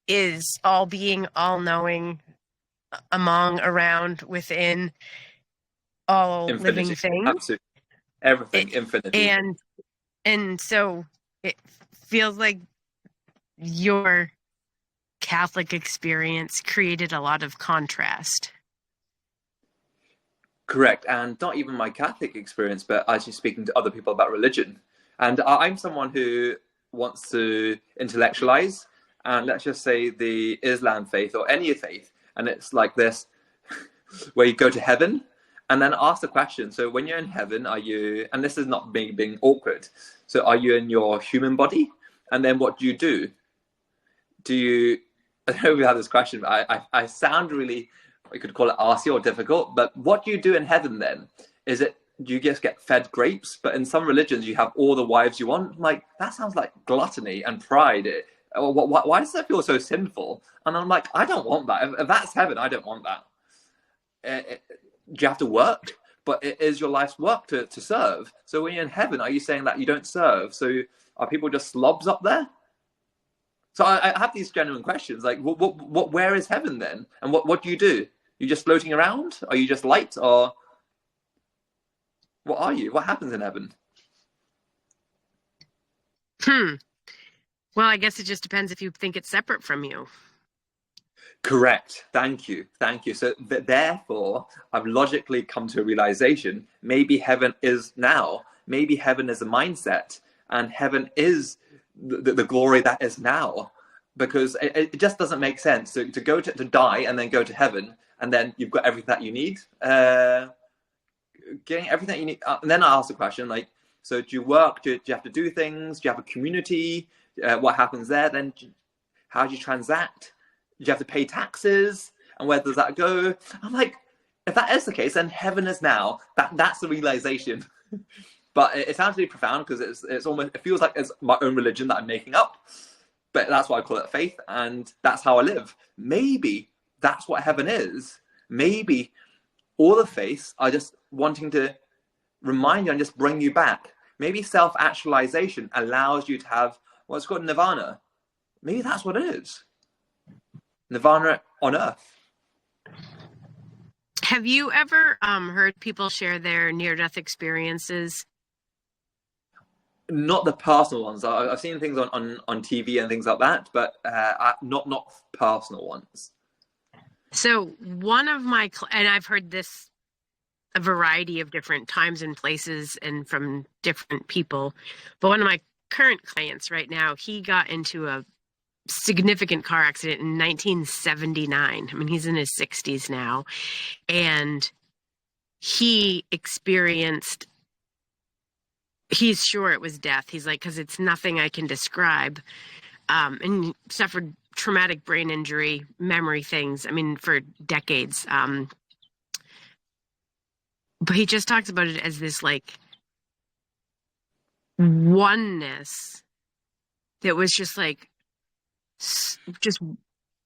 is all being, all knowing, among, around, within all Infinity. living things. Absolutely. Everything, infinity. And so it feels like your Catholic experience created a lot of contrast. Correct. And not even my Catholic experience, but actually speaking to other people about religion. And I'm someone who wants to intellectualize, and let's just say the Islam faith or any faith, and it's like this, where you go to heaven and then ask the question. So when you're in heaven, are you, and this is not being awkward, so are you in your human body? And then what do you do? Do you, I know we have this question, but I sound really, we could call it arsy or difficult, but what do you do in heaven then? Is it, do you just get fed grapes? But in some religions, you have all the wives you want. Like, that sounds like gluttony and pride. Why does that feel so sinful? And I'm like, I don't want that. If that's heaven, I don't want that. Do you have to work? But it is your life's work to serve. So when you're in heaven, are you saying that you don't serve? So are people just slobs up there? So I have these genuine questions, like, where is heaven then? And what do? You just floating around? Are you just light? Or what are you? What happens in heaven? Well, I guess it just depends if you think it's separate from you. Correct. Thank you. So therefore, I've logically come to a realization, maybe heaven is now. Maybe heaven is a mindset, and heaven is the glory that is now. Because it just doesn't make sense to go to die and then go to heaven, and then you've got everything that you need. Getting everything that you need. And then I ask the question, like, so do you work? Do you have to do things? Do you have a community? What happens there? Then how do you transact? Do you have to pay taxes? And where does that go? I'm like, if that is the case, then heaven is now. That's the realization. But it sounds really profound, because it's almost, it feels like it's my own religion that I'm making up. But that's why I call it faith, and that's how I live. Maybe that's what heaven is. Maybe all the faiths are just wanting to remind you and just bring you back. Maybe self-actualization allows you to have what's called nirvana. Maybe that's what it is. Nirvana on earth. Have you ever heard people share their near-death experiences? Not the personal ones. I've seen things on TV and things like that, but not personal ones. So one of my, and I've heard this a variety of different times and places and from different people, but one of my current clients right now, he got into a significant car accident in 1979. I mean, he's in his 60s now, and he experienced, he's sure it was death. He's like, because it's nothing I can describe. And he suffered traumatic brain injury, memory things, I mean, for decades. But he just talks about it as this like oneness that was just like, just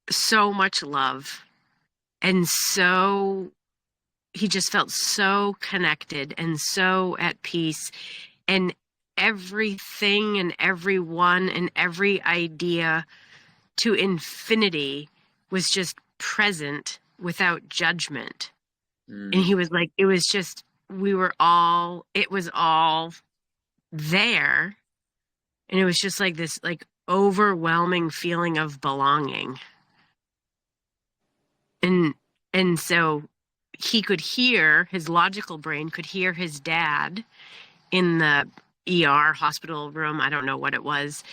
so much love. And so he just felt so connected and so at peace. And everything and everyone and every idea to infinity was just present without judgment. And he was like, it was just, it was all there. And it was just like this like overwhelming feeling of belonging. And so he could hear, his logical brain could hear his dad in the ER hospital room, I don't know what it was,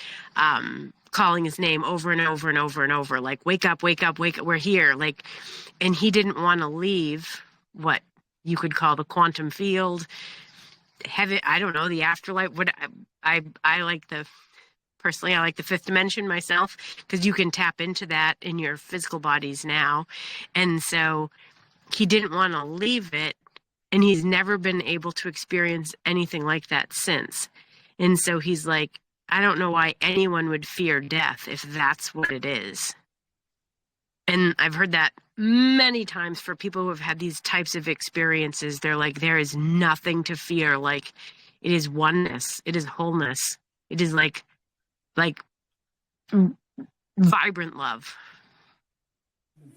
calling his name over and over and over and over, like, wake up, wake up, wake up, we're here. Like, and he didn't want to leave what you could call the quantum field, heaven, I don't know, the afterlife. What I like personally, I like the fifth dimension myself, because you can tap into that in your physical bodies now. And so he didn't want to leave it. And he's never been able to experience anything like that since. And so he's like, I don't know why anyone would fear death if that's what it is. And I've heard that many times for people who have had these types of experiences. They're like, there is nothing to fear. Like, it is oneness. It is wholeness. It is like vibrant love.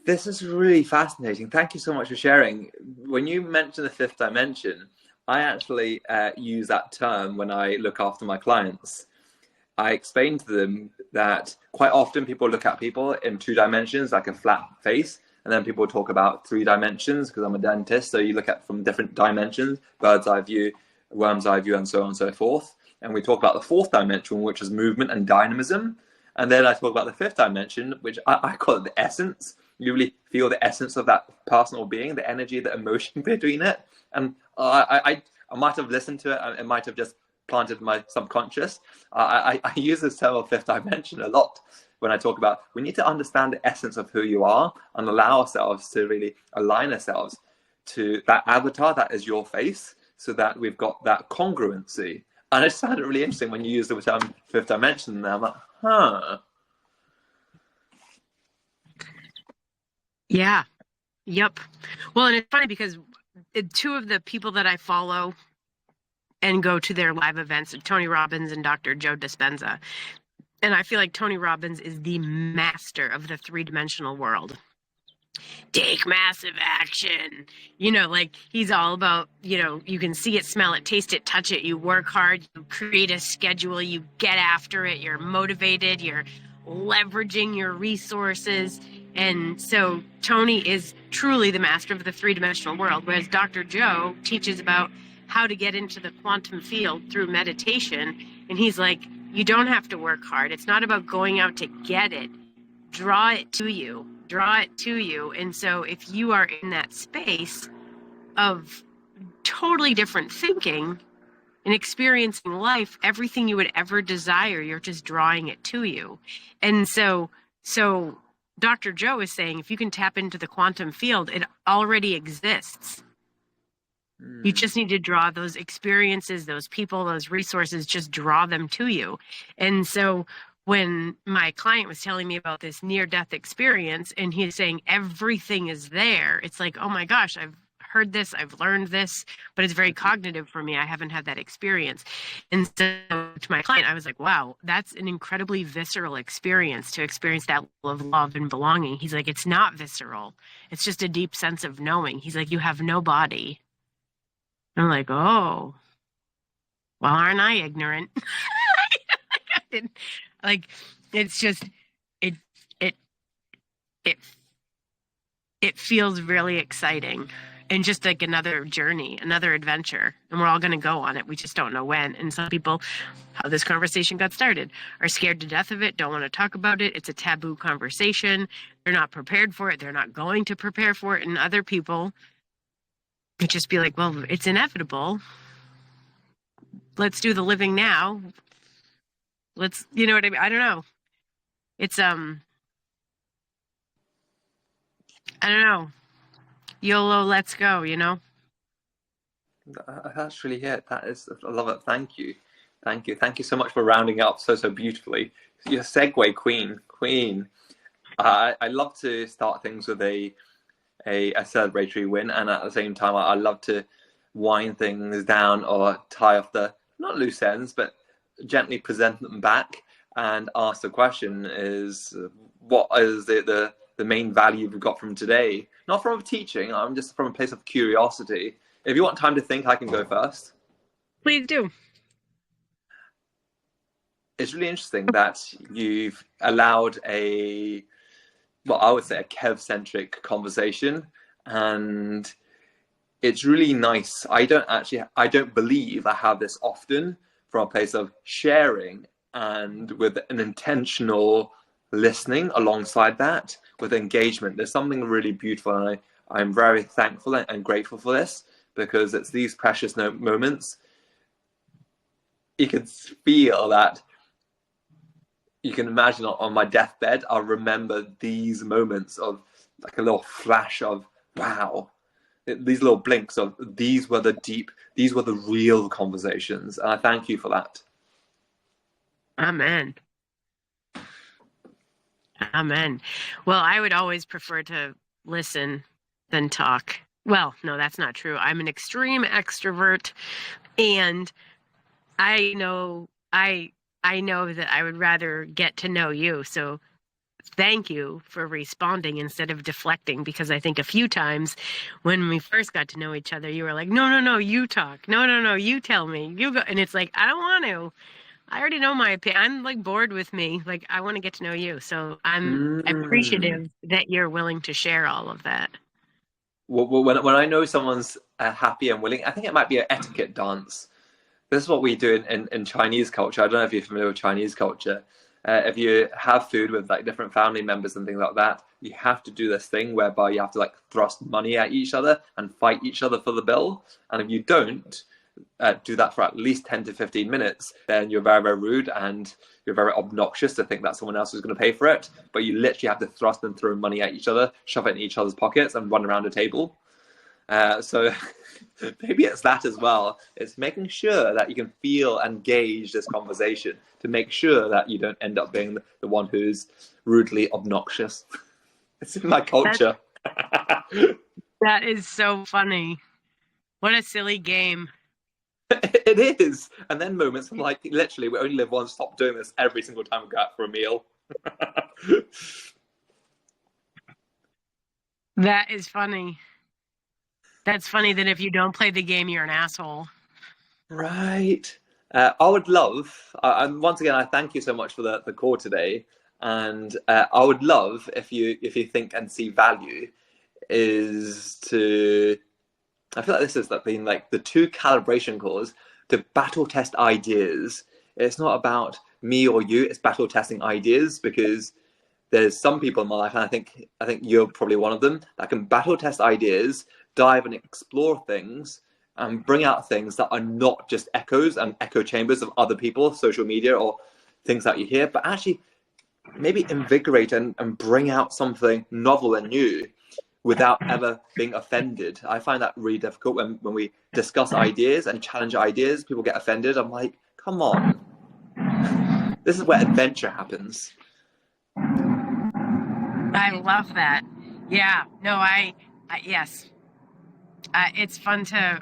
This is really fascinating. Thank you so much for sharing. When you mentioned the fifth dimension, I actually use that term when I look after my clients. I explain to them that quite often people look at people in 2 dimensions, like a flat face, and then people talk about 3 dimensions, because I'm a dentist, so you look at from different dimensions, bird's eye view, worm's eye view, and so on and so forth. and we talk about the fourth dimension, which is movement and dynamism. And then I talk about the fifth dimension, which I call it the essence. You really feel the essence of that personal being, the energy, the emotion between it. And I might have listened to it. It might have just planted in my subconscious. I use this term of fifth dimension a lot when I talk about we need to understand the essence of who you are and allow ourselves to really align ourselves to that avatar that is your face so that we've got that congruency. And I just found it really interesting when you use the term fifth dimension. And I'm like, huh. Yeah. Yep. Well, and it's funny because two of the people that I follow and go to their live events are Tony Robbins and Dr. Joe Dispenza. And I feel like Tony Robbins is the master of the three-dimensional world. Take massive action. Like he's all about, you can see it, smell it, taste it, touch it. You work hard, you create a schedule, you get after it, you're motivated, you're leveraging your resources. And so Tony is truly the master of the three-dimensional world, whereas Dr. Joe teaches about how to get into the quantum field through meditation. And he's like, you don't have to work hard. It's not about going out to get it. Draw it to you. Draw it to you. And so if you are in that space of totally different thinking and experiencing life, everything you would ever desire, you're just drawing it to you. And so Dr. Joe is saying if you can tap into the quantum field, it already exists. You just need to draw those experiences, those people, those resources, just draw them to you. And so when my client was telling me about this near-death experience and he's saying everything is there, it's like, oh my gosh, I've heard this, I've learned this, but it's very cognitive for me. I haven't had that experience. And so to my client, I was like, wow, that's an incredibly visceral experience to experience that level of love and belonging. He's like, it's not visceral. It's just a deep sense of knowing. He's like, you have no body. I'm like, oh, well, aren't I ignorant? Like, it's just, it, it, it, it feels really exciting and just like another journey, another adventure. And we're all going to go on it. We just don't know when. And some people, how this conversation got started, are scared to death of it, don't want to talk about it. It's a taboo conversation. They're not prepared for it. They're not going to prepare for it. And other people could just be like, well, it's inevitable. Let's do the living now. Let's, you know what I mean? I don't know. It's, I don't know. YOLO, let's go, That's really it. That is, I love it. Thank you. Thank you. Thank you so much for rounding up so beautifully. Your segue queen. I love to start things with a celebratory win, and at the same time, I love to wind things down or tie off the, not loose ends, but gently present them back and ask the question is, what is the main value we've got from today? Not from teaching, I'm just from a place of curiosity. If you want time to think, I can go first. Please do. It's really interesting that you've allowed I would say a Kev-centric conversation, and it's really nice. I don't believe I have this often from a place of sharing and with an intentional listening alongside that with engagement. There's something really beautiful, and I'm very thankful and grateful for this, because it's these precious moments. You can feel that. You can imagine on my deathbed, I'll remember these moments of like a little flash of, wow, these little blinks of these were the real conversations. And I thank you for that. Amen. Amen. Well, I would always prefer to listen than talk. Well, no, that's not true. I'm an extreme extrovert, and I know that I would rather get to know you. So thank you for responding instead of deflecting, because I think a few times when we first got to know each other, you were like, no, you talk. No, you tell me. You go. And it's like, I don't want to. I already know my opinion. I'm like bored with me. Like, I want to get to know you. So I'm appreciative that you're willing to share all of that. When I know someone's happy and willing, I think it might be an etiquette dance. this is what we do in Chinese culture. I don't know if you're familiar with Chinese culture. If you have food with like different family members and things like that, you have to do this thing whereby you have to like thrust money at each other and fight each other for the bill. And if you don't do that for at least 10 to 15 minutes, then you're very, very rude and you're very obnoxious to think that someone else is going to pay for it. But you literally have to thrust and throw money at each other, shove it in each other's pockets, and run around the table. So maybe it's that as well. It's making sure that you can feel and gauge this conversation to make sure that you don't end up being the one who's rudely obnoxious. It's in my culture. That is so funny. What a silly game. It is. And then moments I'm like, literally, we only live once, stop doing this every single time we go out for a meal. That is funny. That's funny that if you don't play the game, you're an asshole. Right. I would love, and once again, I thank you so much for the call today. And I would love if you think and see value is to. I feel like this has been like the two calibration calls to battle test ideas. It's not about me or you; it's battle testing ideas because there's some people in my life, and I think you're probably one of them that can battle test ideas, dive and explore things, and bring out things that are not just echoes and echo chambers of other people, social media, or things that you hear, but actually maybe invigorate and bring out something novel and new without ever being offended. I find that really difficult when we discuss ideas and challenge ideas. People get offended. I'm like, come on. This is where adventure happens. I love that. Yeah. No, yes. It's fun to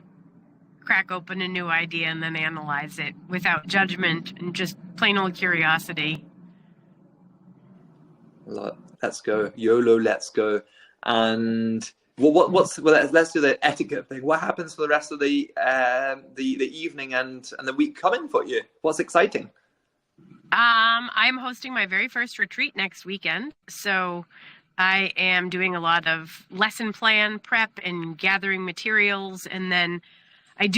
crack open a new idea and then analyze it without judgment and just plain old curiosity. Let's go. YOLO, let's go. And let's do the etiquette thing. What happens for the rest of the evening and the week coming for you? What's exciting? I'm hosting my very first retreat next weekend, so I am doing a lot of lesson plan prep and gathering materials, and then I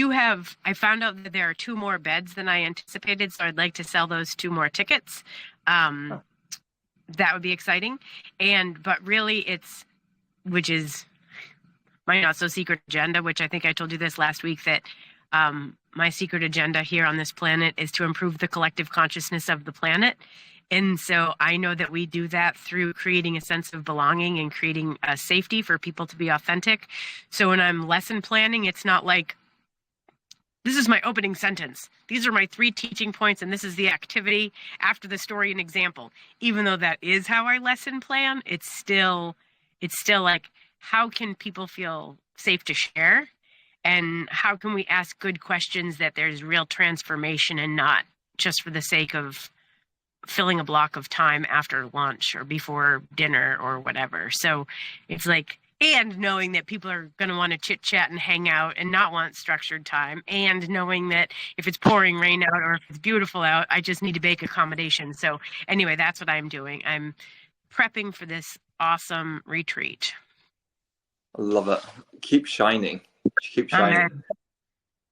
found out that there are 2 more beds than I anticipated, so I'd like to sell those 2 more tickets. That would be exciting. But really which is my not so secret agenda, which I think I told you this last week, that my secret agenda here on this planet is to improve the collective consciousness of the planet. And so I know that we do that through creating a sense of belonging and creating a safety for people to be authentic. So when I'm lesson planning, it's not like, this is my opening sentence, these are my 3 teaching points, and this is the activity after the story and example. Even though that is how I lesson plan, it's still like, how can people feel safe to share? And how can we ask good questions that there's real transformation and not just for the sake of filling a block of time after lunch or before dinner or whatever. So it's like, and knowing that people are going to want to chit chat and hang out and not want structured time, and knowing that if it's pouring rain out or if it's beautiful out, I just need to make accommodations. So anyway, that's what I'm doing. I'm prepping for this awesome retreat. I love it. Keep shining. Keep shining.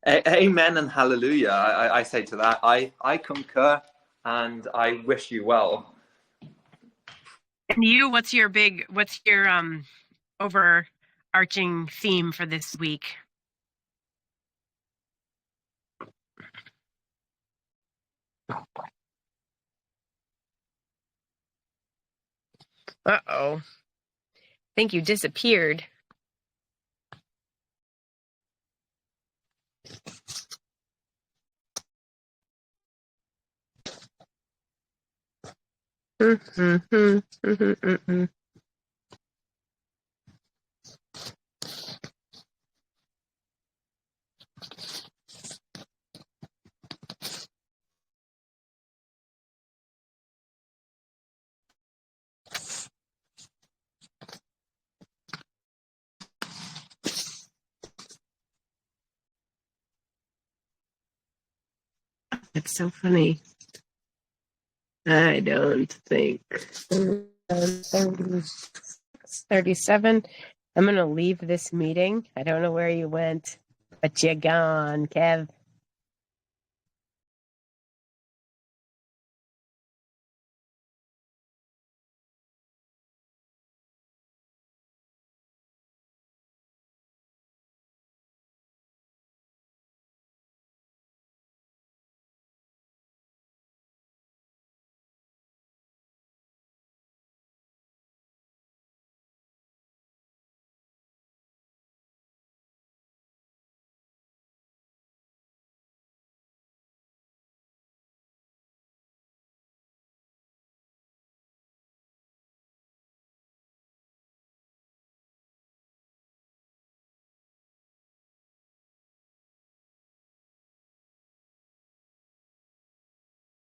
Amen and hallelujah. I say to that, I concur and I wish you well. And you, what's your overarching theme for this week? Uh-oh. I think you disappeared. It's so funny. I don't think. 37. I'm going to leave this meeting. I don't know where you went, but you're gone, Kev.